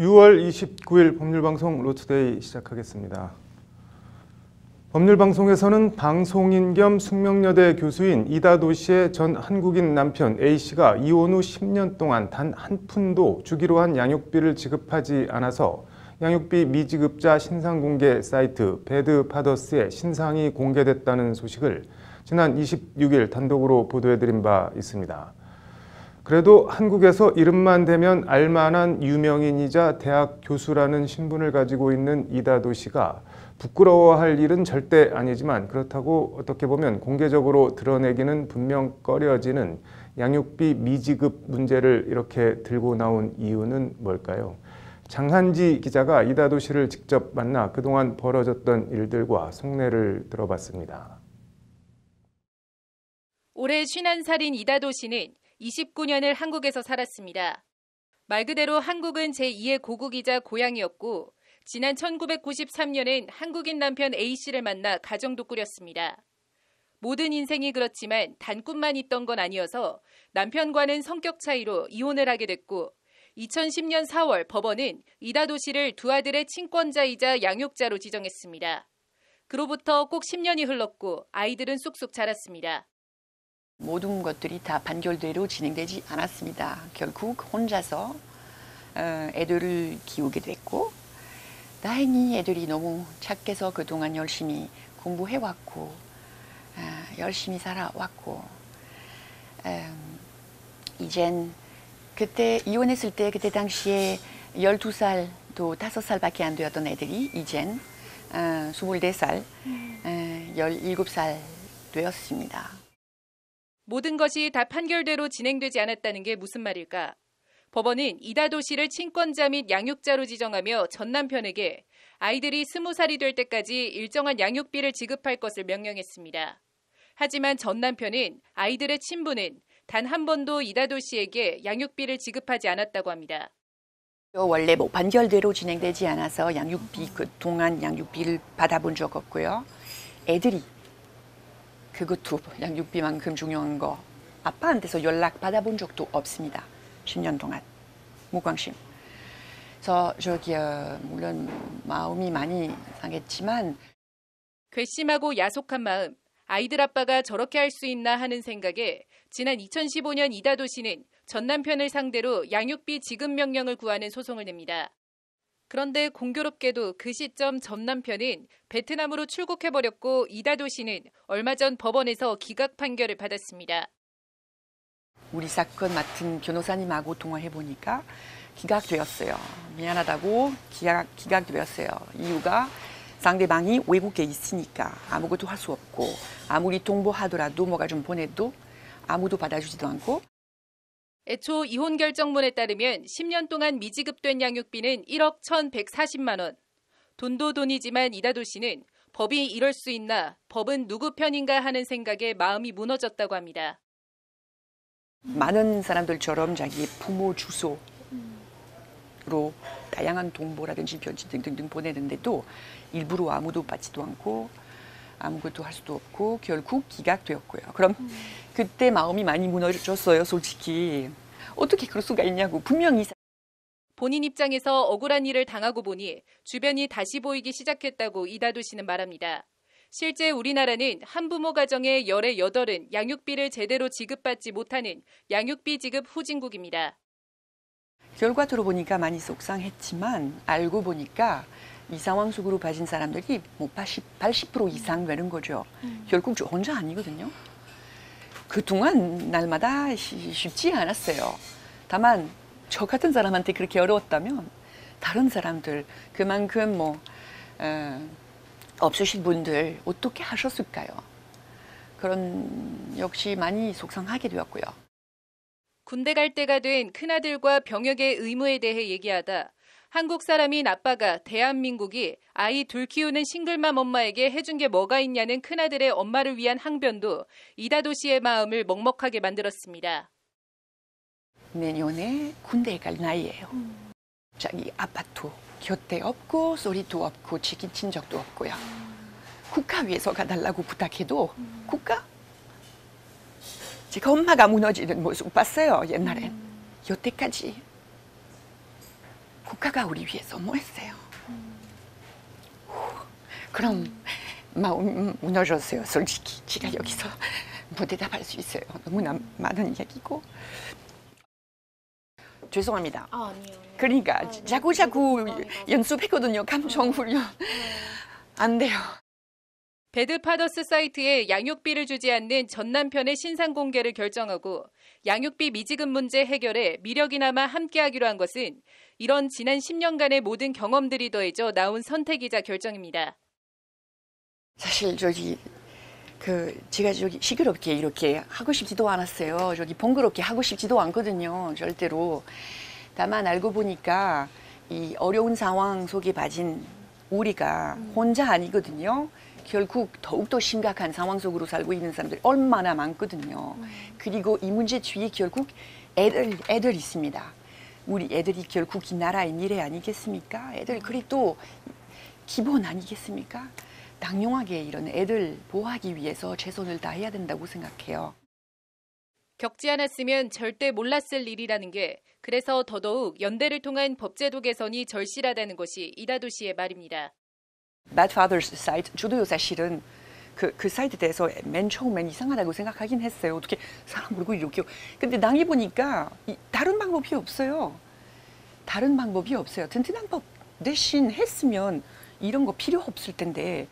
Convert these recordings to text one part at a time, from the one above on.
6월 29일 법률방송 로투데이 시작하겠습니다. 법률방송에서는 방송인 겸 숙명여대 교수인 이다도 씨의 전 한국인 남편 A씨가 이혼 후 10년 동안 단 한 푼도 주기로 한 양육비를 지급하지 않아서 양육비 미지급자 신상공개 사이트 배드파더스에 신상이 공개됐다는 소식을 지난 26일 단독으로 보도해드린 바 있습니다. 그래도 한국에서 이름만 대면 알만한 유명인이자 대학 교수라는 신분을 가지고 있는 이다도 씨가 부끄러워할 일은 절대 아니지만 그렇다고 어떻게 보면 공개적으로 드러내기는 분명 꺼려지는 양육비 미지급 문제를 이렇게 들고 나온 이유는 뭘까요? 장한지 기자가 이다도 씨를 직접 만나 그동안 벌어졌던 일들과 속내를 들어봤습니다. 올해 51살인 이다도 씨는 29년을 한국에서 살았습니다. 말 그대로 한국은 제2의 고국이자 고향이었고 지난 1993년엔 한국인 남편 A씨를 만나 가정도 꾸렸습니다. 모든 인생이 그렇지만 단 꿈만 있던 건 아니어서 남편과는 성격 차이로 이혼을 하게 됐고 2010년 4월 법원은 이다도 씨를 두 아들의 친권자이자 양육자로 지정했습니다. 그로부터 꼭 10년이 흘렀고 아이들은 쑥쑥 자랐습니다. 모든 것들이 다 판결대로 진행되지 않았습니다. 결국 혼자서 애들을 키우게 됐고 다행히 애들이 너무 착해서 그동안 열심히 공부해왔고 열심히 살아왔고 이젠 그때 이혼했을 때 그때 당시에 12살 또 5살밖에 안 되었던 애들이 이젠 24살, 17살 되었습니다. 모든 것이 다 판결대로 진행되지 않았다는 게 무슨 말일까? 법원은 이다도 씨를 친권자 및 양육자로 지정하며 전 남편에게 아이들이 20살이 될 때까지 일정한 양육비를 지급할 것을 명령했습니다. 하지만 전 남편은 아이들의 친부는 단 한 번도 이다도 씨에게 양육비를 지급하지 않았다고 합니다. 원래 판결대로 진행되지 않아서 양육비 그동안 양육비를 받아본 적 없고요. 애들이 그것도 양육비만큼 중요한 거 아빠한테서 연락 받아본 적도 없습니다. 10년 동안 무관심. 그래서 물론 마음이 많이 상했지만 괘씸하고 야속한 마음, 아이들 아빠가 저렇게 할 수 있나 하는 생각에 지난 2015년 이다도 씨는 전 남편을 상대로 양육비 지급 명령을 구하는 소송을 냅니다. 그런데 공교롭게도 그 시점 전 남편은 베트남으로 출국해버렸고 이다도 씨는 얼마 전 법원에서 기각 판결을 받았습니다. 우리 사건 맡은 변호사님하고 통화해보니까 기각되었어요. 미안하다고 기각되었어요. 이유가 상대방이 외국에 있으니까 아무것도 할 수 없고 아무리 통보하더라도 뭐가 좀 보내도 아무도 받아주지도 않고 애초 이혼 결정문에 따르면 10년 동안 미지급된 양육비는 1억 1,140만 원. 돈도 돈이지만 이다도 씨는 법이 이럴 수 있나, 법은 누구 편인가 하는 생각에 마음이 무너졌다고 합니다. 많은 사람들처럼 자기 부모 주소로 다양한 동보라든지 편지 등등등 보내는데도 일부러 아무도 받지도 않고 아무것도 할 수도 없고 결국 기각되었고요. 그럼 그때 마음이 많이 무너졌어요, 솔직히. 어떻게 그럴 수가 있냐고. 분명히 본인 입장에서 억울한 일을 당하고 보니 주변이 다시 보이기 시작했다고 이다도 씨는 말합니다. 실제 우리나라는 한부모 가정의 열의 8은 양육비를 제대로 지급받지 못하는 양육비 지급 후진국입니다. 결과 들어보니까 많이 속상했지만 알고 보니까 이 상황 속으로 빠진 사람들이 80% 이상 되는 거죠. 결국 저 혼자 아니거든요. 그동안 날마다 쉽지 않았어요. 다만 저 같은 사람한테 그렇게 어려웠다면 다른 사람들 그만큼 없으신 분들 어떻게 하셨을까요? 그런 역시 많이 속상하게 되었고요. 군대 갈 때가 된 큰아들과 병역의 의무에 대해 얘기하다 한국 사람인 아빠가 대한민국이 아이 둘 키우는 싱글맘 엄마에게 해준 게 뭐가 있냐는 큰아들의 엄마를 위한 항변도 이다도 씨의 마음을 먹먹하게 만들었습니다. 내년에 군대에 갈 나이예요. 자기 아빠도 곁에 없고 소리도 없고 지키친 적도 없고요. 국가 위해서 가달라고 부탁해도 국가? 제가 엄마가 무너지는 모습 봤어요, 옛날엔. 여태까지. 국가가 우리 위해서 뭐 했어요? 그럼 마음 무너졌어요. 솔직히 제가 여기서 뭐 대답할 수 있어요. 너무나 많은 이야기고. 죄송합니다. 아니요. 그러니까 자꾸 연습했거든요. 감정 훈련. 안 돼요. 배드파더스 사이트에 양육비를 주지 않는 전 남편의 신상 공개를 결정하고 양육비 미지급 문제 해결에 미력이나마 함께하기로 한 것은 이런 지난 10년간의 모든 경험들이 더해져 나온 선택이자 결정입니다. 사실 제가 시끄럽게 이렇게 하고 싶지도 않았어요. 번거롭게 하고 싶지도 않거든요. 절대로. 다만 알고 보니까 이 어려운 상황 속에 빠진 우리가 혼자 아니거든요. 결국 더욱더 심각한 상황 속으로 살고 있는 사람들이 얼마나 많거든요. 그리고 이 문제 뒤에 결국 애들 있습니다. 우리 애들이 결국 이 나라의 미래 아니겠습니까? 애들 그래도 기본 아니겠습니까? 당연하게 이런 애들 보호하기 위해서 최선을 다해야 된다고 생각해요. 겪지 않았으면 절대 몰랐을 일이라는 게 그래서 더더욱 연대를 통한 법제도 개선이 절실하다는 것이 이다도 씨의 말입니다. Bad Fathers 사이트, 저도요 사실은 그 사이트에 대해서 맨 처음엔 이상하다고 생각하긴 했어요. 어떻게 사람 얼굴 이렇게. 근데 당해 보니까 다른 방법이 없어요. 다른 방법이 없어요. 튼튼한 법 대신 했으면 이런 거 필요 없을 텐데.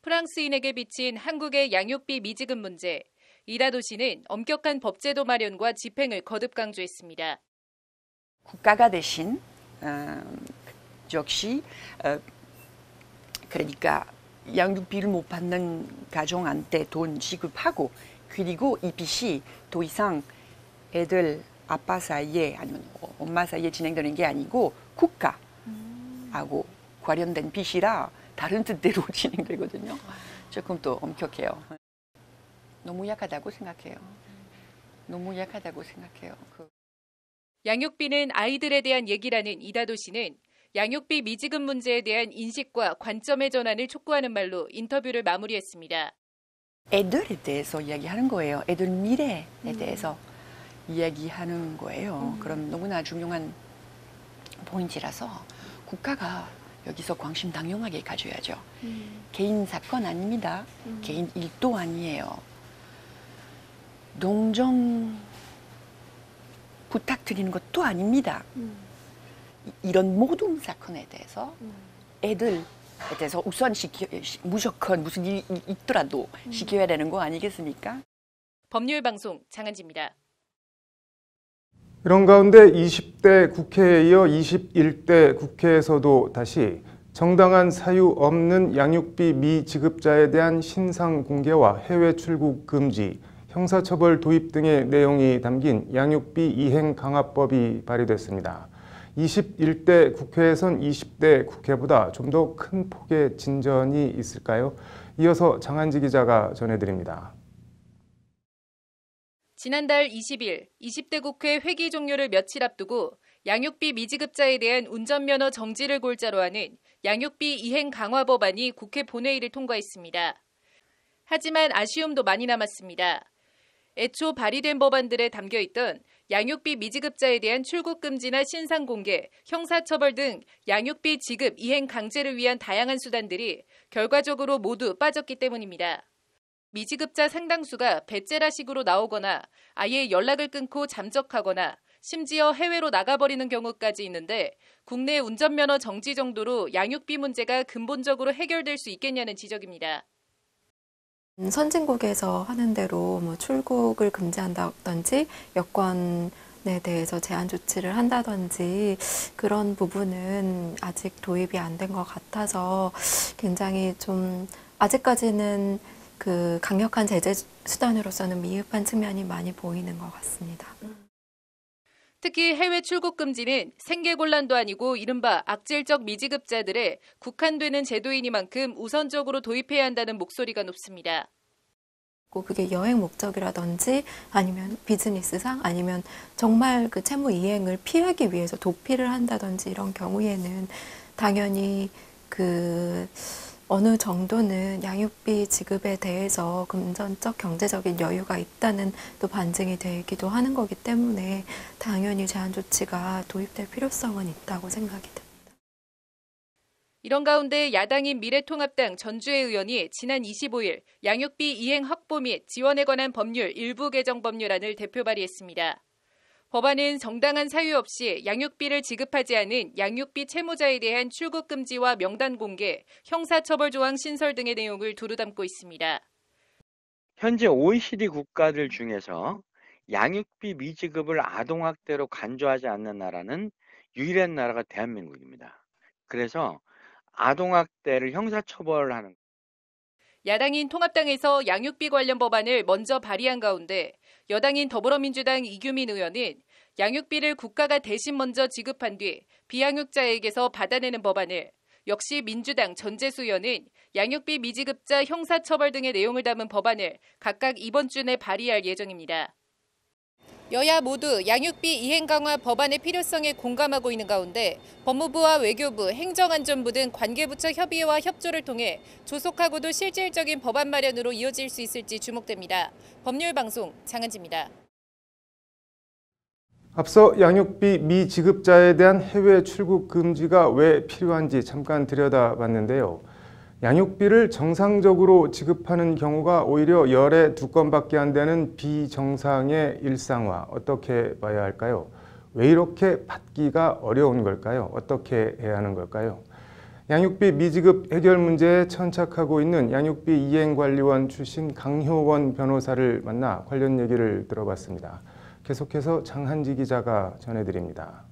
프랑스인에게 비친 한국의 양육비 미지급 문제. 이다도 씨는 엄격한 법제도 마련과 집행을 거듭 강조했습니다. 국가가 대신 역시 그러니까 양육비를 못 받는 가정한테 돈 지급하고 그리고 이 빚이 더 이상 애들 아빠 사이에 아니면 엄마 사이에 진행되는 게 아니고 국가하고 관련된 빚이라 다른 뜻대로 진행되거든요. 조금 더 엄격해요. 너무 약하다고 생각해요. 너무 약하다고 생각해요. 양육비는 아이들에 대한 얘기라는 이다도 씨는 양육비 미지급 문제에 대한 인식과 관점의 전환을 촉구하는 말로 인터뷰를 마무리했습니다. 애들에 대해서 이야기하는 거예요. 애들 미래에 대해서 이야기하는 거예요. 그럼 너무나 중요한 포인트라서 국가가 여기서 관심 당연하게 가져야죠. 개인 사건 아닙니다. 개인 일도 아니에요. 동정 부탁드리는 것도 아닙니다. 이런 모든 사건에 대해서 애들에 대해서 우선 무조건 무슨 일이 있더라도 시켜야 되는 거 아니겠습니까? 법률방송 장한지입니다. 이런 가운데 20대 국회에 이어 21대 국회에서도 다시 정당한 사유 없는 양육비 미지급자에 대한 신상 공개와 해외 출국 금지, 형사처벌 도입 등의 내용이 담긴 양육비 이행 강화법이 발의됐습니다. 21대 국회에선 20대 국회보다 좀 더 큰 폭의 진전이 있을까요? 이어서 장한지 기자가 전해드립니다. 지난달 20일 20대 국회 회기 종료를 며칠 앞두고 양육비 미지급자에 대한 운전면허 정지를 골자로 하는 양육비 이행 강화 법안이 국회 본회의를 통과했습니다. 하지만 아쉬움도 많이 남았습니다. 애초 발의된 법안들에 담겨있던 양육비 미지급자에 대한 출국 금지나 신상 공개, 형사처벌 등 양육비 지급 이행 강제를 위한 다양한 수단들이 결과적으로 모두 빠졌기 때문입니다. 미지급자 상당수가 배째라식으로 나오거나 아예 연락을 끊고 잠적하거나 심지어 해외로 나가버리는 경우까지 있는데 국내 운전면허 정지 정도로 양육비 문제가 근본적으로 해결될 수 있겠냐는 지적입니다. 선진국에서 하는 대로 뭐 출국을 금지한다든지 여권에 대해서 제한 조치를 한다든지 그런 부분은 아직 도입이 안 된 것 같아서 굉장히 좀 아직까지는 그 강력한 제재 수단으로서는 미흡한 측면이 많이 보이는 것 같습니다. 특히 해외 출국 금지는 생계곤란도 아니고 이른바 악질적 미지급자들의 국한되는 제도이니만큼 우선적으로 도입해야 한다는 목소리가 높습니다. 그게 여행 목적이라든지 아니면 비즈니스상 아니면 정말 그 채무 이행을 피하기 위해서 도피를 한다든지 이런 경우에는 당연히 그 어느 정도는 양육비 지급에 대해서 금전적 경제적인 여유가 있다는 또 반증이 되기도 하는 거기 때문에 당연히 제한 조치가 도입될 필요성은 있다고 생각이 듭니다. 이런 가운데 야당인 미래통합당 전주혜 의원이 지난 25일 양육비 이행 확보 및 지원에 관한 법률 일부 개정 법률안을 대표 발의했습니다. 법안은 정당한 사유 없이 양육비를 지급하지 않은 양육비 채무자에 대한 출국 금지와 명단 공개, 형사처벌 조항 신설 등의 내용을 두루 담고 있습니다. 현재 OECD 국가들 중에서 양육비 미지급을 아동학대로 간주하지 않는 나라는 유일한 나라가 대한민국입니다. 그래서 아동학대를 형사처벌하는 야당인 통합당에서 양육비 관련 법안을 먼저 발의한 가운데 여당인 더불어민주당 이규민 의원은 양육비를 국가가 대신 먼저 지급한 뒤 비양육자에게서 받아내는 법안을, 역시 민주당 전재수 의원은 양육비 미지급자 형사처벌 등의 내용을 담은 법안을 각각 이번 주 내 발의할 예정입니다. 여야 모두 양육비 이행 강화 법안의 필요성에 공감하고 있는 가운데 법무부와 외교부, 행정안전부 등 관계부처 협의와 협조를 통해 조속하고도 실질적인 법안 마련으로 이어질 수 있을지 주목됩니다. 법률방송 장은지입니다. 앞서 양육비 미지급자에 대한 해외 출국 금지가 왜 필요한지 잠깐 들여다봤는데요. 양육비를 정상적으로 지급하는 경우가 오히려 열에 2건밖에 안 되는 비정상의 일상화, 어떻게 봐야 할까요? 왜 이렇게 받기가 어려운 걸까요? 어떻게 해야 하는 걸까요? 양육비 미지급 해결 문제에 천착하고 있는 양육비 이행관리원 출신 강효원 변호사를 만나 관련 얘기를 들어봤습니다. 계속해서 장한지 기자가 전해드립니다.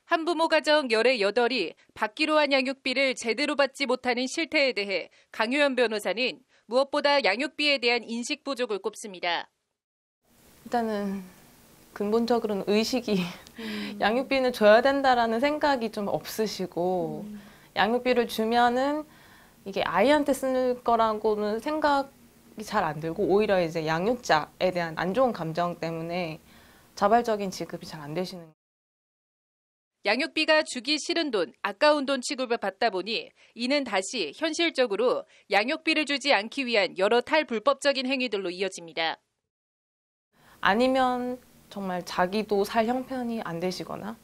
한부모 가정 열의 8이 받기로 한 양육비를 제대로 받지 못하는 실태에 대해 강효연 변호사는 무엇보다 양육비에 대한 인식 부족을 꼽습니다. 일단은 근본적으로는 의식이 양육비는 줘야 된다라는 생각이 좀 없으시고 양육비를 주면은 이게 아이한테 쓸 거라고는 생각이 잘 안 들고 오히려 이제 양육자에 대한 안 좋은 감정 때문에 자발적인 지급이 잘 안 되시는 거예요. 양육비가 주기 싫은 돈, 아까운 돈 취급을 받다 보니 이는 다시 현실적으로 양육비를 주지 않기 위한 여러 탈불법적인 행위들로 이어집니다. 아니면 정말 자기도 살 형편이 안 되시거나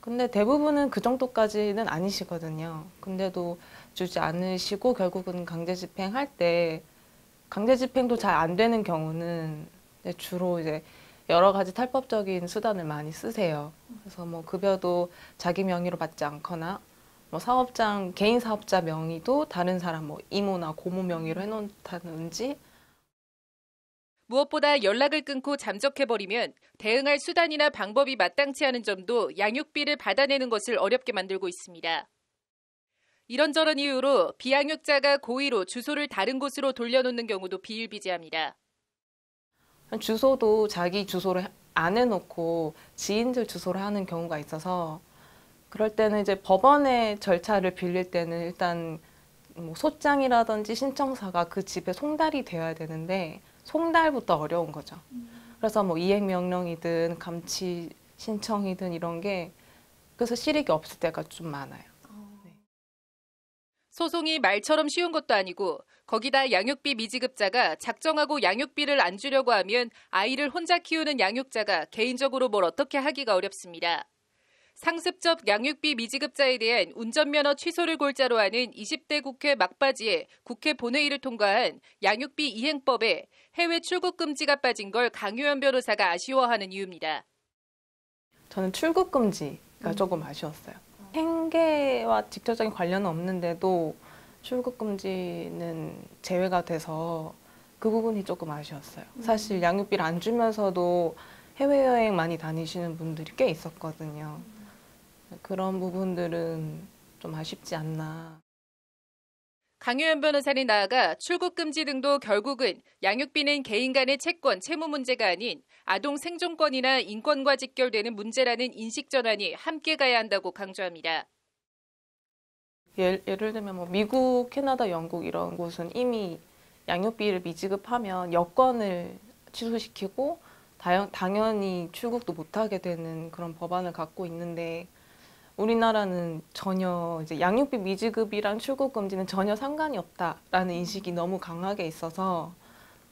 근데 대부분은 그 정도까지는 아니시거든요. 근데도 주지 않으시고 결국은 강제집행할 때 강제집행도 잘 안 되는 경우는 주로 이제 여러 가지 탈법적인 수단을 많이 쓰세요. 그래서 뭐 급여도 자기 명의로 받지 않거나 뭐 사업장, 개인 사업자 명의도 다른 사람 뭐 이모나 고모 명의로 해놓다든지 무엇보다 연락을 끊고 잠적해버리면 대응할 수단이나 방법이 마땅치 않은 점도 양육비를 받아내는 것을 어렵게 만들고 있습니다. 이런저런 이유로 비양육자가 고의로 주소를 다른 곳으로 돌려놓는 경우도 비일비재합니다. 주소도 자기 주소를 안 해놓고 지인들 주소를 하는 경우가 있어서 그럴 때는 이제 법원의 절차를 빌릴 때는 일단 뭐 소장이라든지 신청서가 그 집에 송달이 되어야 되는데 송달부터 어려운 거죠. 그래서 뭐 이행명령이든 감치 신청이든 이런 게 그래서 실익이 없을 때가 좀 많아요. 소송이 말처럼 쉬운 것도 아니고 거기다 양육비 미지급자가 작정하고 양육비를 안 주려고 하면 아이를 혼자 키우는 양육자가 개인적으로 뭘 어떻게 하기가 어렵습니다. 상습적 양육비 미지급자에 대한 운전면허 취소를 골자로 하는 20대 국회 막바지에 국회 본회의를 통과한 양육비 이행법에 해외 출국 금지가 빠진 걸 강효연 변호사가 아쉬워하는 이유입니다. 저는 출국 금지가 조금 아쉬웠어요. 생계와 직접적인 관련은 없는데도 출국 금지는 제외가 돼서 그 부분이 조금 아쉬웠어요. 사실 양육비를 안 주면서도 해외여행 많이 다니시는 분들이 꽤 있었거든요. 그런 부분들은 좀 아쉽지 않나. 강효연 변호사는 나아가 출국 금지 등도 결국은 양육비는 개인 간의 채권, 채무 문제가 아닌 아동 생존권이나 인권과 직결되는 문제라는 인식 전환이 함께 가야 한다고 강조합니다. 예를 들면 뭐 미국, 캐나다, 영국 이런 곳은 이미 양육비를 미지급하면 여권을 취소시키고 당연히 출국도 못하게 되는 그런 법안을 갖고 있는데 우리나라는 전혀 이제 양육비 미지급이랑 출국 금지는 전혀 상관이 없다라는 인식이 너무 강하게 있어서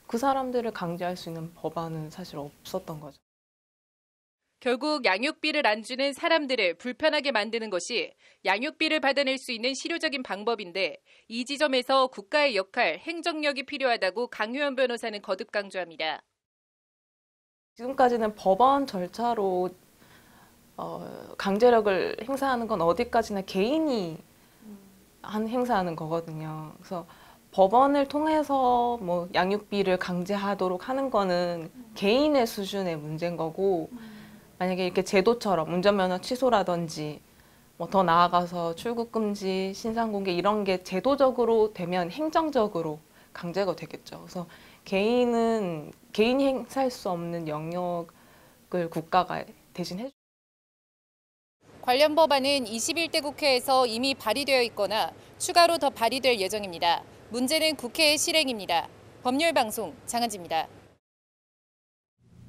그 사람들을 강제할 수 있는 법안은 사실 없었던 거죠. 결국 양육비를 안 주는 사람들을 불편하게 만드는 것이 양육비를 받아낼 수 있는 실효적인 방법인데 이 지점에서 국가의 역할, 행정력이 필요하다고 강효연 변호사는 거듭 강조합니다. 지금까지는 법원 절차로 강제력을 행사하는 건 어디까지나 개인이 행사하는 거거든요. 그래서 법원을 통해서 뭐 양육비를 강제하도록 하는 거는 개인의 수준의 문제인 거고, 만약에 이렇게 제도처럼 운전면허 취소라든지 뭐 더 나아가서 출국 금지, 신상 공개 이런 게 제도적으로 되면 행정적으로 강제가 되겠죠. 그래서 개인이 행사할 수 없는 영역을 국가가 대신 해줘. 관련 법안은 21대 국회에서 이미 발의되어 있거나 추가로 더 발의될 예정입니다. 문제는 국회의 실행입니다. 법률방송 장한지입니다.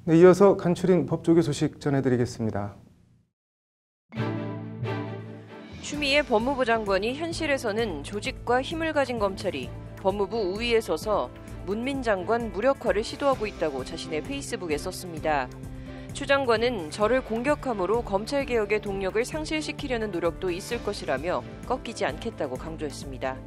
네, 이어서 간추린 법조계 소식 전해드리겠습니다. 추미애 법무부 장관이 현실에서는 조직과 힘을 가진 검찰이 법무부 우위에 서서 문민 장관 무력화를 시도하고 있다고 자신의 페이스북에 썼습니다. 추 장관은 저를 공격함으로 검찰개혁의 동력을 상실시키려는 노력도 있을 것이라며 꺾이지 않겠다고 강조했습니다.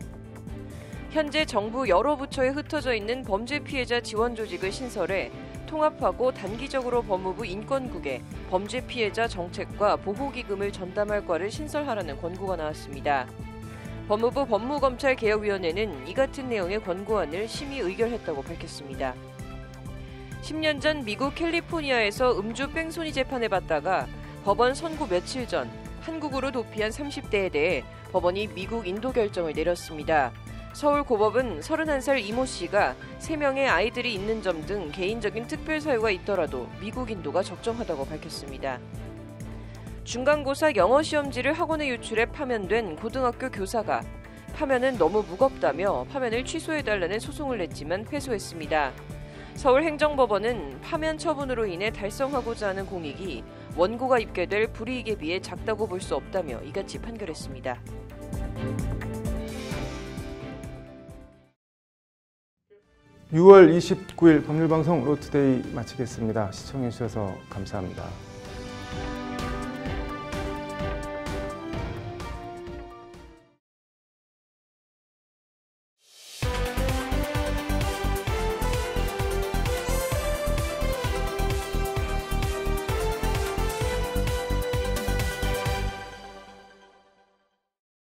현재 정부 여러 부처에 흩어져 있는 범죄 피해자 지원 조직을 신설해 통합하고 단기적으로 법무부 인권국에 범죄 피해자 정책과 보호기금을 전담할 과를 신설하라는 권고가 나왔습니다. 법무부 법무검찰개혁위원회는 이 같은 내용의 권고안을 심의 의결했다고 밝혔습니다. 10년 전 미국 캘리포니아에서 음주 뺑소니 재판을 받다가 법원 선고 며칠 전 한국으로 도피한 30대에 대해 법원이 미국 인도 결정을 내렸습니다. 서울고법은 31살 이모 씨가 3명의 아이들이 있는 점 등 개인적인 특별 사유가 있더라도 미국 인도가 적정하다고 밝혔습니다. 중간고사 영어 시험지를 학원에 유출해 파면된 고등학교 교사가 파면은 너무 무겁다며 파면을 취소해달라는 소송을 냈지만 패소했습니다. 서울행정법원은 파면 처분으로 인해 달성하고자 하는 공익이 원고가 입게 될 불이익에 비해 작다고 볼 수 없다며 이같이 판결했습니다. (6월 29일) 법률방송 로투데이 마치겠습니다. 시청해주셔서 감사합니다.